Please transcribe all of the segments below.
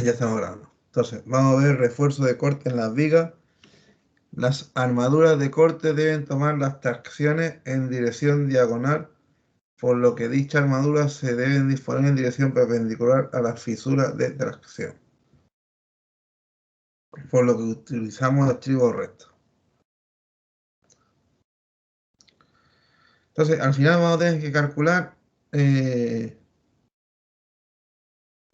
Ya estamos grabando. Entonces, vamos a ver refuerzo de corte en las vigas. Las armaduras de corte deben tomar las tracciones en dirección diagonal, por lo que dichas armaduras se deben disponer en dirección perpendicular a las fisuras de tracción, por lo que utilizamos estribos rectos. Entonces, al final vamos a tener que calcular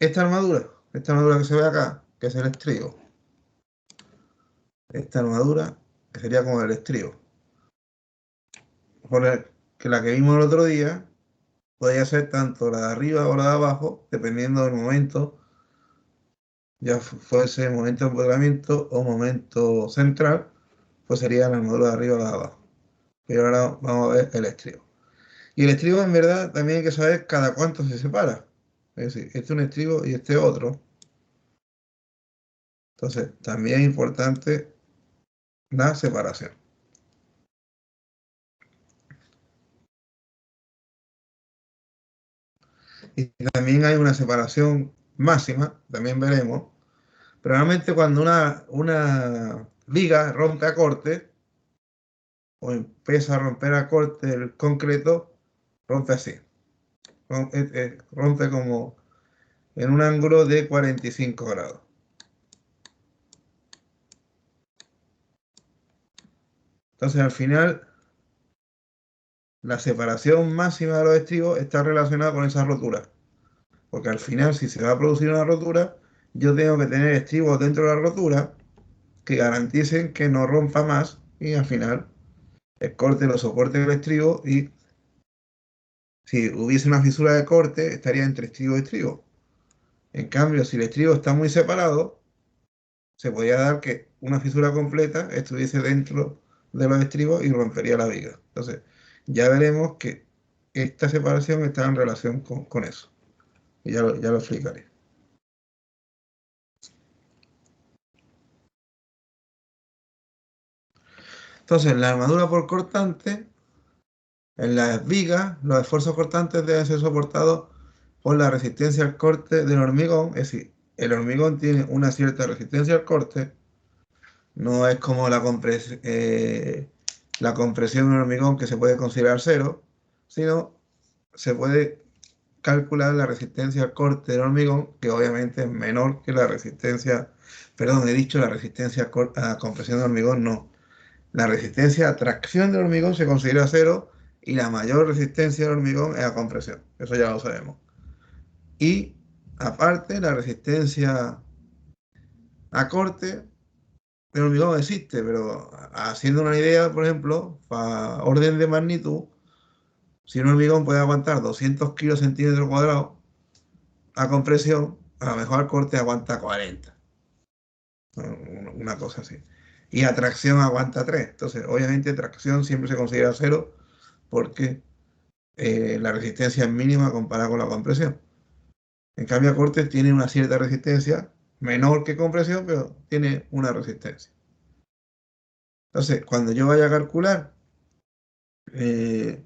esta armadura que se ve acá, que es el estribo. Esta armadura, que sería como el estribo. Que la que vimos el otro día, podría ser tanto la de arriba o la de abajo, dependiendo del momento, ya fuese momento de empoderamiento o momento central, pues sería la armadura de arriba o la de abajo. Pero ahora vamos a ver el estribo. Y el estribo, en verdad, también hay que saber cada cuánto se separa. Es decir, este es un estribo y este otro. Entonces, también es importante la separación. Y también hay una separación máxima, también veremos. Pero realmente cuando una viga rompe a corte, o empieza a romper a corte el concreto, rompe así. Rompe como en un ángulo de 45 grados. Entonces, al final, la separación máxima de los estribos está relacionada con esa rotura. Porque al final, si se va a producir una rotura, yo tengo que tener estribos dentro de la rotura que garanticen que no rompa más y al final el corte lo soporte el estribo y si hubiese una fisura de corte estaría entre estribo y estribo. En cambio, si el estribo está muy separado, se podría dar que una fisura completa estuviese dentro de los estribos y rompería la viga. Entonces, ya veremos que esta separación está en relación con eso. Y ya lo explicaré. Entonces, la armadura por cortante, en las vigas, los esfuerzos cortantes deben ser soportados por la resistencia al corte del hormigón. Es decir, el hormigón tiene una cierta resistencia al corte. No es como la compresión en hormigón que se puede considerar cero, sino se puede calcular la resistencia al corte del hormigón, que obviamente es menor que la resistencia, perdón, he dicho la resistencia a compresión de hormigón, no. La resistencia a tracción del hormigón se considera cero y la mayor resistencia del hormigón es a compresión. Eso ya lo sabemos. Y aparte, la resistencia a corte el hormigón existe, pero haciendo una idea, por ejemplo, para orden de magnitud, si un hormigón puede aguantar 200 kilos centímetros cuadrados a compresión, a lo mejor el corte aguanta 40, una cosa así. Y a tracción aguanta 3. Entonces, obviamente, tracción siempre se considera cero porque la resistencia es mínima comparada con la compresión. En cambio, a corte tiene una cierta resistencia, menor que compresión, pero tiene una resistencia. Entonces, cuando yo vaya a calcular eh,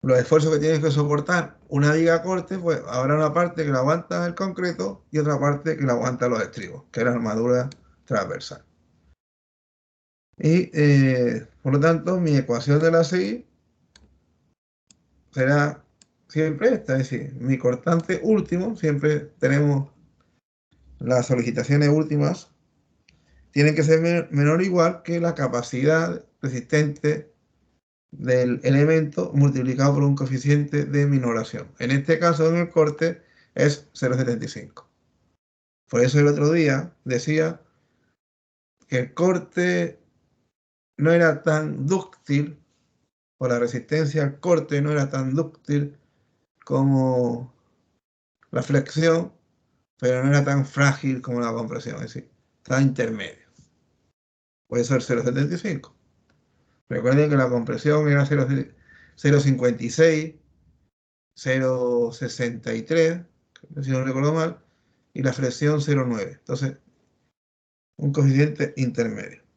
los esfuerzos que tienes que soportar una viga a corte, pues habrá una parte que la aguanta el concreto y otra parte que la aguanta los estribos, que es la armadura transversal. Y por lo tanto, mi ecuación de la CI será siempre esta, es decir, mi cortante último, siempre tenemos las solicitaciones últimas, tienen que ser menor o igual que la capacidad resistente del elemento multiplicado por un coeficiente de minoración. En este caso, en el corte, es 0,75. Por eso el otro día decía que el corte no era tan dúctil, o la resistencia al corte no era tan dúctil como la flexión, pero no era tan frágil como la compresión, es decir, estaba intermedio. Puede ser 0,75. Recuerden que la compresión era 0,56, 0,63, si no recuerdo mal, y la flexión 0,9. Entonces, un coeficiente intermedio.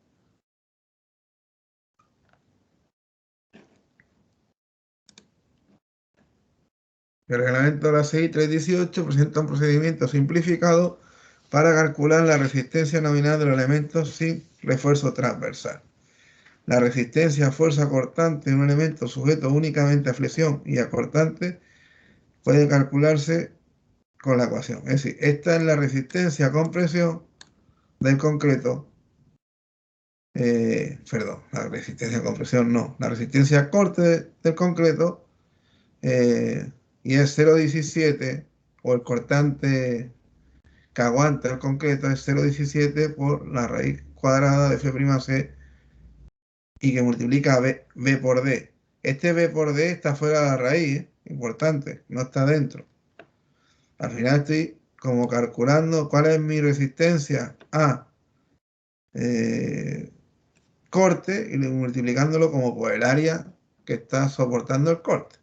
El reglamento de la CI 318 presenta un procedimiento simplificado para calcular la resistencia nominal de los elementos sin refuerzo transversal. La resistencia a fuerza cortante de un elemento sujeto únicamente a flexión y a cortante puede calcularse con la ecuación. Es decir, esta es la resistencia a compresión del concreto. Perdón, la resistencia a compresión no. La resistencia a corte del concreto y es 0,17 o el cortante que aguanta el concreto es 0,17 por la raíz cuadrada de F'C y que multiplica B por D. Este B por D está fuera de la raíz, importante, no está dentro. Al final estoy como calculando cuál es mi resistencia a corte y multiplicándolo como por el área que está soportando el corte,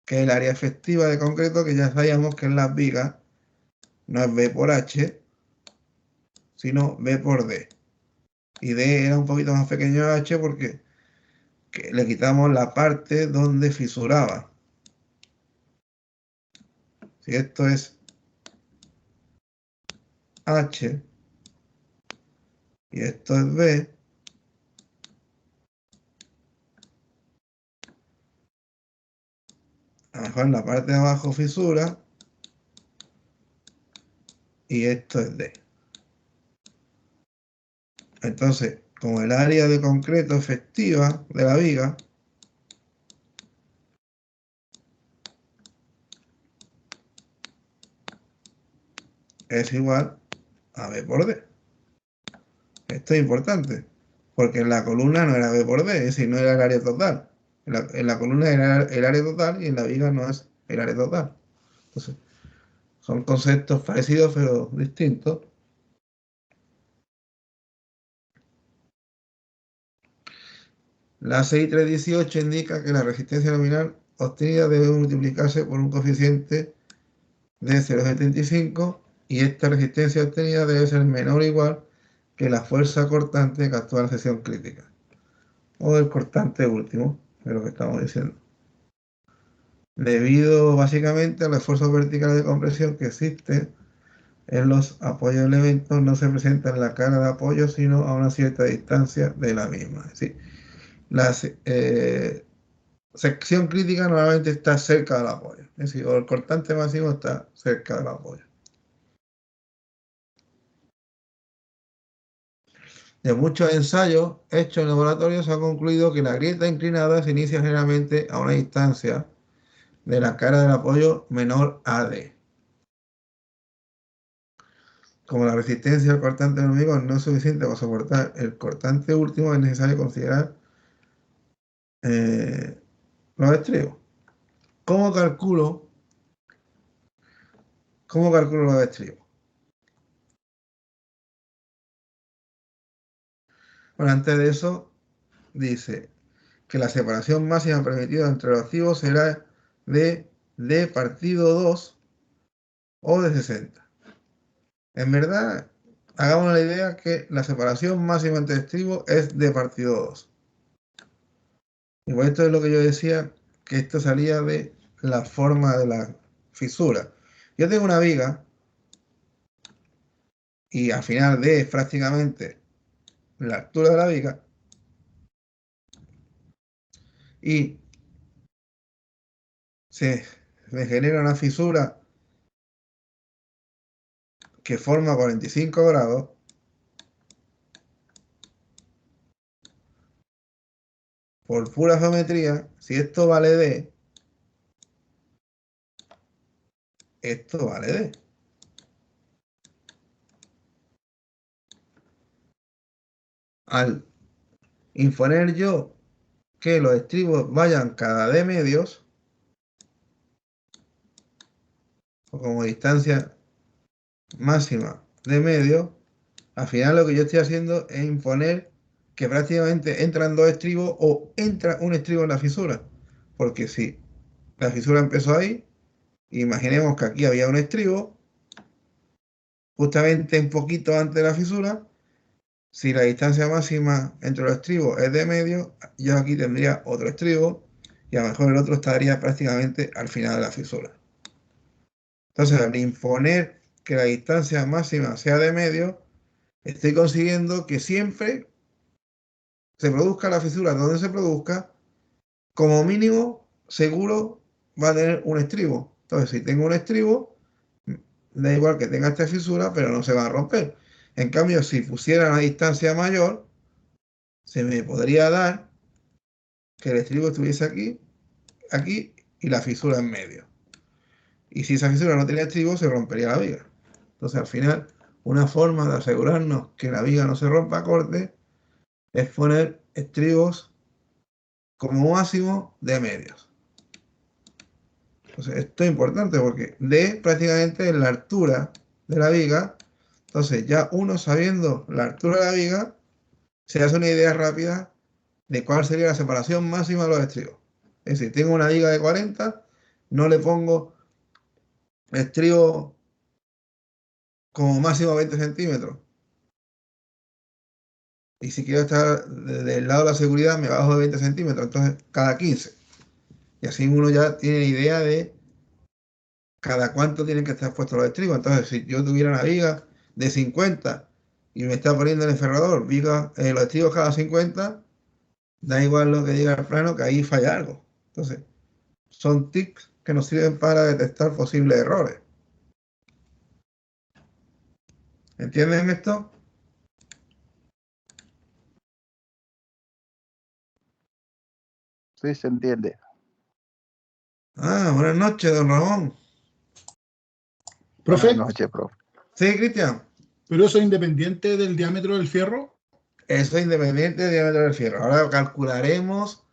que es el área efectiva de concreto, que ya sabíamos que en las vigas no es B por H, sino B por D. Y D era un poquito más pequeño de H porque le quitamos la parte donde fisuraba. Si esto es H y esto es B, a lo mejor en la parte de abajo fisura y esto es D. Entonces, como el área de concreto efectiva de la viga es igual a B por D. Esto es importante, porque en la columna no era B por D, es decir, no era el área total. En la columna era el área total y en la viga no es el área total. Entonces, son conceptos parecidos pero distintos. La 6318 indica que la resistencia nominal obtenida debe multiplicarse por un coeficiente de 0,75 y esta resistencia obtenida debe ser menor o igual que la fuerza cortante que actúa en la sección crítica. O el cortante último, es lo que estamos diciendo. Debido básicamente al esfuerzo vertical de compresión que existe en los apoyos de elementos, no se presenta en la cara de apoyo, sino a una cierta distancia de la misma. Es decir, la sección crítica normalmente está cerca del apoyo. Es decir, o el cortante máximo está cerca del apoyo. De muchos ensayos hechos en laboratorio se ha concluido que la grieta inclinada se inicia generalmente a una distancia de la cara del apoyo menor a D. Como la resistencia al cortante del hormigón no es suficiente para soportar el cortante último, es necesario considerar los estribos. ¿Cómo calculo los estribos? Bueno, antes de eso, dice que la separación máxima permitida entre los estribos será de D partido 2 o de 60. En verdad, hagamos la idea que la separación máxima entre estribos es D partido 2. Y por esto es lo que yo decía, que esto salía de la forma de la fisura. Yo tengo una viga y al final D es prácticamente la altura de la viga y se me genera una fisura que forma 45 grados. Por pura geometría, si esto vale D, esto vale D. Al imponer yo que los estribos vayan cada D medios, o como distancia máxima de medio, al final lo que yo estoy haciendo es imponer que prácticamente entran dos estribos o entra un estribo en la fisura. Porque si la fisura empezó ahí, imaginemos que aquí había un estribo, justamente un poquito antes de la fisura, si la distancia máxima entre los estribos es de medio, yo aquí tendría otro estribo y a lo mejor el otro estaría prácticamente al final de la fisura. Entonces, al imponer que la distancia máxima sea de medio, estoy consiguiendo que siempre se produzca la fisura donde se produzca, como mínimo, seguro va a tener un estribo. Entonces, si tengo un estribo, da igual que tenga esta fisura, pero no se va a romper. En cambio, si pusiera una distancia mayor, se me podría dar que el estribo estuviese aquí, aquí y la fisura en medio. Y si esa fisura no tenía estribo, se rompería la viga. Entonces, al final, una forma de asegurarnos que la viga no se rompa a corte es poner estribos como máximo de medios. Entonces, esto es importante porque D prácticamente es la altura de la viga. Entonces, ya uno sabiendo la altura de la viga, se hace una idea rápida de cuál sería la separación máxima de los estribos. Es decir, tengo una viga de 40, no le pongo estribo como máximo 20 centímetros. Y si quiero estar del lado de la seguridad, me bajo de 20 centímetros, entonces cada 15. Y así uno ya tiene idea de cada cuánto tienen que estar puestos los estribos. Entonces, si yo tuviera una viga de 50 y me está poniendo el enferrador, viga, los estribos cada 50, da igual lo que diga el plano, que ahí falla algo. Entonces, son tips que nos sirven para detectar posibles errores. ¿Entienden esto? Sí, se entiende. Buenas noches, don Ramón. Buenas Profe, noches, profe. Sí, Cristian. pero eso es independiente del diámetro del fierro. Eso es independiente del diámetro del fierro. Ahora calcularemos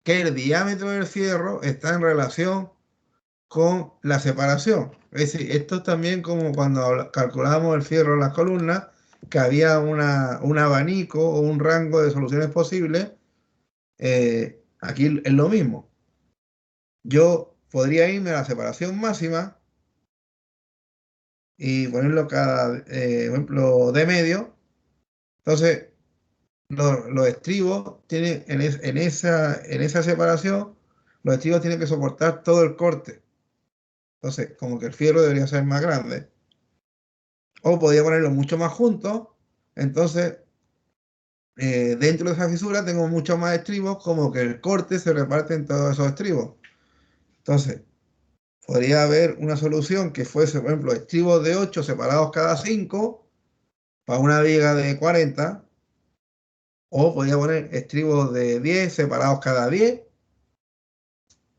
que el diámetro del fierro está en relación con la separación. Es decir, esto es también como cuando calculábamos el fierro en las columnas, que había un abanico o un rango de soluciones posibles. Aquí es lo mismo. Yo podría irme a la separación máxima y ponerlo cada, ejemplo, de medio. Entonces, los estribos tienen en esa separación, los estribos tienen que soportar todo el corte. Entonces, como que el fierro debería ser más grande. O podría ponerlo mucho más juntos. Entonces, dentro de esa fisura tengo muchos más estribos, como que el corte se reparte en todos esos estribos. Entonces, podría haber una solución que fuese, por ejemplo, estribos de 8 separados cada 5 para una viga de 40. O podría poner estribos de 10 separados cada 10.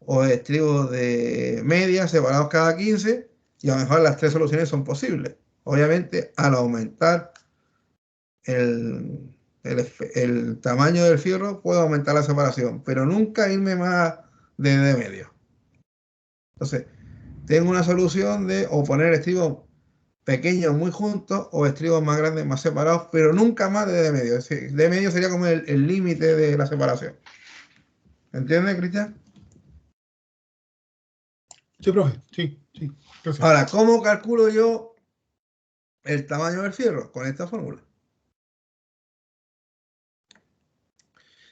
O estribos de media separados cada 15. Y a lo mejor las tres soluciones son posibles. Obviamente, al aumentar el tamaño del fierro, puedo aumentar la separación, pero nunca irme más de medio. Entonces, tengo una solución de o poner estribos pequeños muy juntos o estribos más grandes más separados, pero nunca más de medio. Es decir, de medio sería como el límite de la separación. ¿Entiendes, Cristian? Sí, profe, sí, sí. Perfecto. Ahora, ¿cómo calculo yo el tamaño del fierro? Con esta fórmula.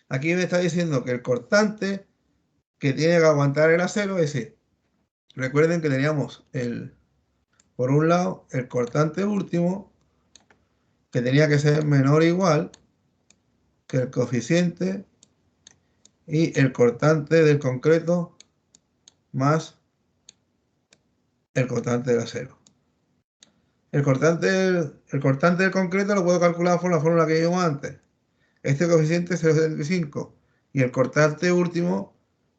Aquí me está diciendo que el cortante que tiene que aguantar el acero, es decir, recuerden que teníamos por un lado el cortante último, que tenía que ser menor o igual que el coeficiente y el cortante del concreto más el cortante del acero. El cortante del concreto lo puedo calcular por la fórmula que vimos antes. Este coeficiente es 0,75 y el cortante último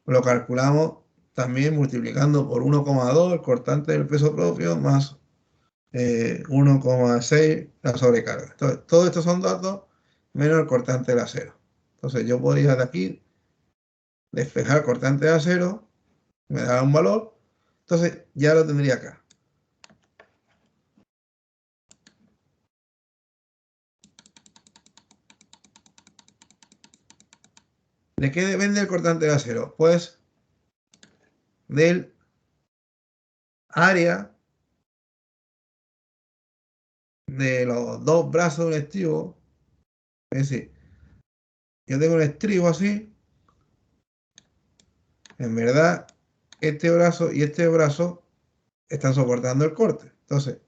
lo calculamos también multiplicando por 1,2 el cortante del peso propio más 1,6 la sobrecarga. Entonces, todos estos son datos menos el cortante del acero. Entonces, yo podría de aquí despejar el cortante de acero, me da un valor, entonces ya lo tendría acá. ¿De qué depende el cortante de acero? Pues del área de los dos brazos de un estribo. Es decir, yo tengo un estribo así, en verdad, este brazo y este brazo están soportando el corte. Entonces,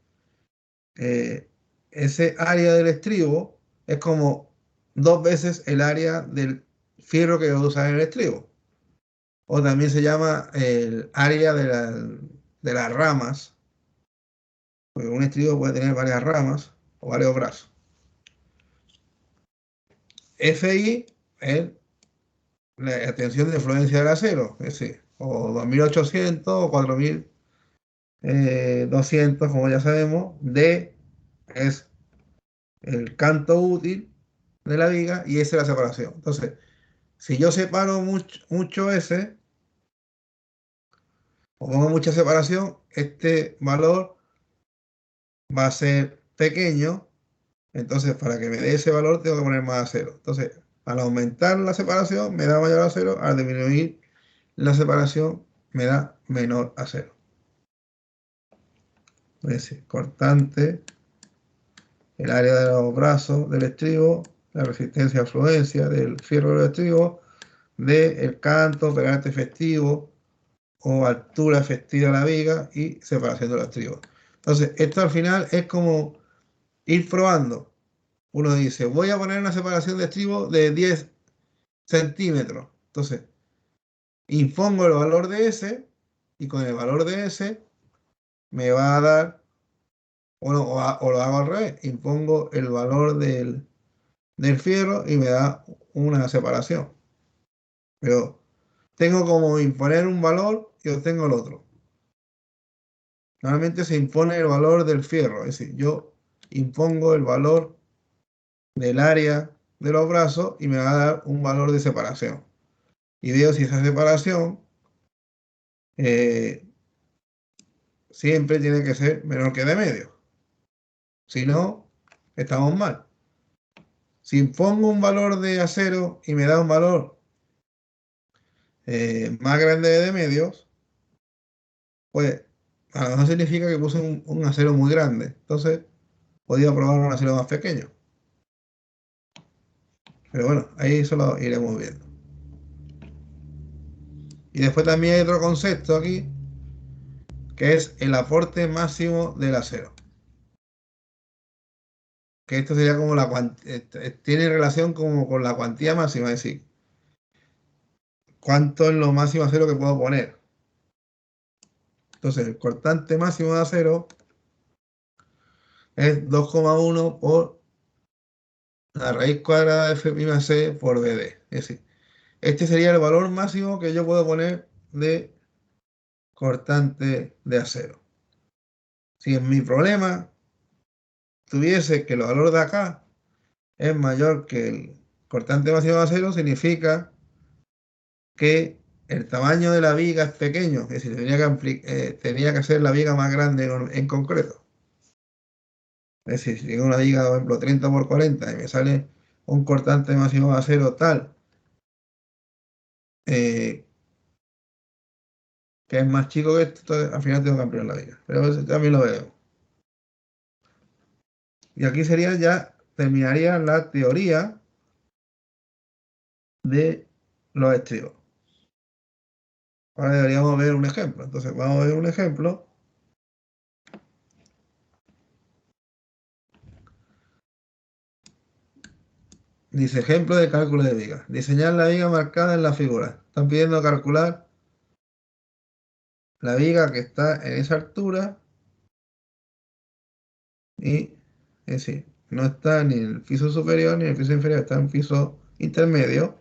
ese área del estribo es como 2 veces el área del fierro que yo voy a usar en el estribo. O también se llama el área de las ramas, porque un estribo puede tener varias ramas o varios brazos. FI es la tensión de influencia del acero, es decir, o 2800 o 4200, como ya sabemos. D es el canto útil de la viga y S es la separación. Entonces, si yo separo mucho S o pongo mucha separación, este valor va a ser pequeño. Entonces, para que me dé ese valor, tengo que poner más acero. Entonces, al aumentar la separación, me da mayor acero. Al disminuir la separación, me da menor acero. Es decir, cortante, el área de los brazos del estribo, la resistencia a fluencia del fierro del estribo, del canto, pegante efectivo o altura efectiva de la viga y separación de los estribos. Entonces, esto al final es como ir probando. Uno dice, voy a poner una separación de estribo de 10 centímetros. Entonces, impongo el valor de S y con el valor de S me va a dar, o lo hago al revés, impongo el valor del fierro y me da una separación. Pero tengo como imponer un valor y obtengo el otro. Normalmente se impone el valor del fierro, es decir, yo impongo el valor del área de los brazos y me va a dar un valor de separación. Y veo si esa separación eh, siempre tiene que ser menor que de medio. Si no, estamos mal. Si impongo un valor de acero y me da un valor más grande de medios, pues a lo mejor significa que puse un acero muy grande. Entonces, podría probar un acero más pequeño. Pero bueno, ahí eso lo iremos viendo. Y después también hay otro concepto aquí, que es el aporte máximo del acero. Que esto sería como tiene relación como con la cuantía máxima, es decir, cuánto es lo máximo acero que puedo poner. Entonces, el cortante máximo de acero es 2,1 por la raíz cuadrada de F' por BD. Es decir, este sería el valor máximo que yo puedo poner de cortante de acero. Si en mi problema tuviese que el valor de acá es mayor que el cortante máximo de acero, significa que el tamaño de la viga es pequeño, es decir, tenía que hacer la viga más grande en concreto. Es decir, si tengo una viga, por ejemplo, 30 por 40 y me sale un cortante máximo de acero tal, eh, que es más chico que esto, entonces, al final tengo que ampliar la viga. Pero eso también lo veo. Y aquí sería ya, terminaría la teoría de los estribos. Ahora deberíamos ver un ejemplo. Entonces, vamos a ver un ejemplo. Dice ejemplo de cálculo de viga. Diseñar la viga marcada en la figura. Están pidiendo calcular la viga que está en esa altura y, es decir, no está ni en el piso superior ni en el piso inferior, está en piso intermedio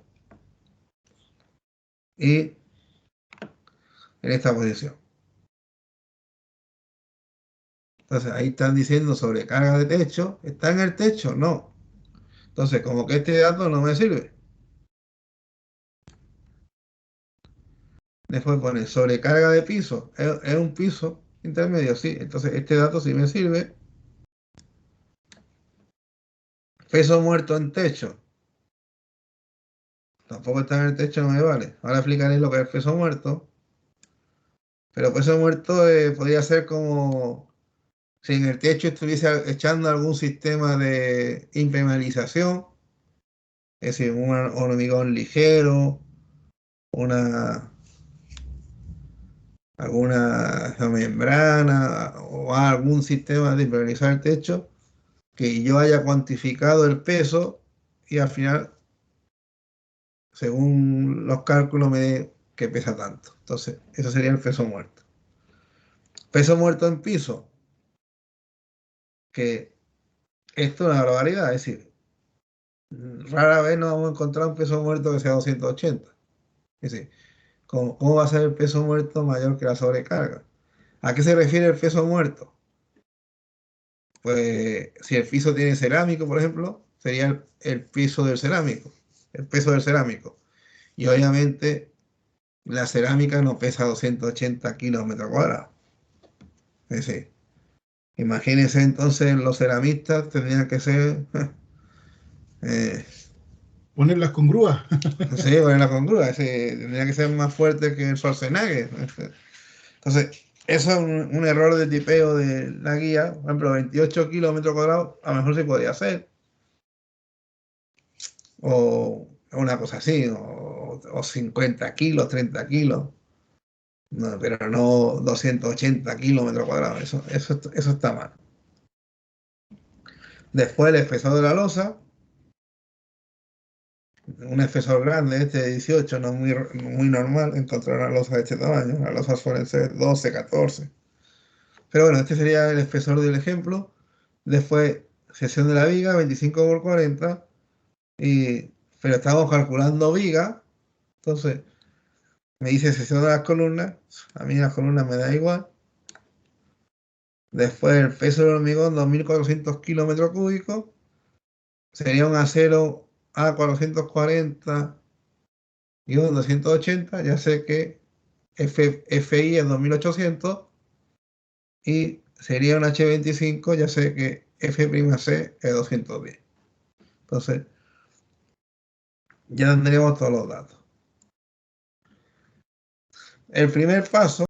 y en esta posición. Entonces ahí están diciendo sobrecarga de techo. ¿Está en el techo? No. Entonces, como que este dato no me sirve. Después pone sobrecarga de piso. ¿Es un piso intermedio? Sí. Entonces este dato sí me sirve. Peso muerto en techo. Tampoco está en el techo, no me vale. Ahora explicaré lo que es peso muerto. Pero peso muerto podría ser como si en el techo estuviese echando algún sistema de impermeabilización. Es decir, un hormigón ligero, una alguna membrana o algún sistema de impermeabilizar el techo que yo haya cuantificado el peso y al final, según los cálculos, me dé que pesa tanto. Entonces, eso sería el peso muerto. Peso muerto en piso, que esto es una barbaridad, es decir, rara vez nos vamos a encontrar un peso muerto que sea 280. Es decir, ¿cómo va a ser el peso muerto mayor que la sobrecarga? ¿A qué se refiere el peso muerto? Pues si el piso tiene cerámico, por ejemplo, sería el piso del cerámico, el peso del cerámico. Y obviamente la cerámica no pesa 280 kilos metro cuadrado. Es decir, imagínense entonces los ceramistas tendrían que ser, eh, Ponerlas con grúa. no sé, poner la congrua, es decir, tendría que ser más fuerte que el Schwarzenegger. Entonces, eso es un error de tipeo de la guía. Por ejemplo, 28 kilómetros cuadrados, a lo mejor se podría hacer. O una cosa así, o 50 kilos, 30 kilos. No, pero no 280 kilómetros cuadrados. Eso está mal. Después el espesor de la losa. Un espesor grande, este de 18, no es muy normal encontrar una losa de este tamaño. Las losas suelen ser 12, 14. Pero bueno, este sería el espesor del ejemplo. Después, sección de la viga, 25 por 40. Pero estamos calculando viga. Entonces, me dice sección de las columnas. A mí las columnas me da igual. Después, el peso del hormigón, 2.400 kilómetros cúbicos. Sería un acero A440 y un 280. Ya sé que FI es 2.800. Y sería un H25. Ya sé que F'C es 210. Entonces, ya tendríamos todos los datos. El primer paso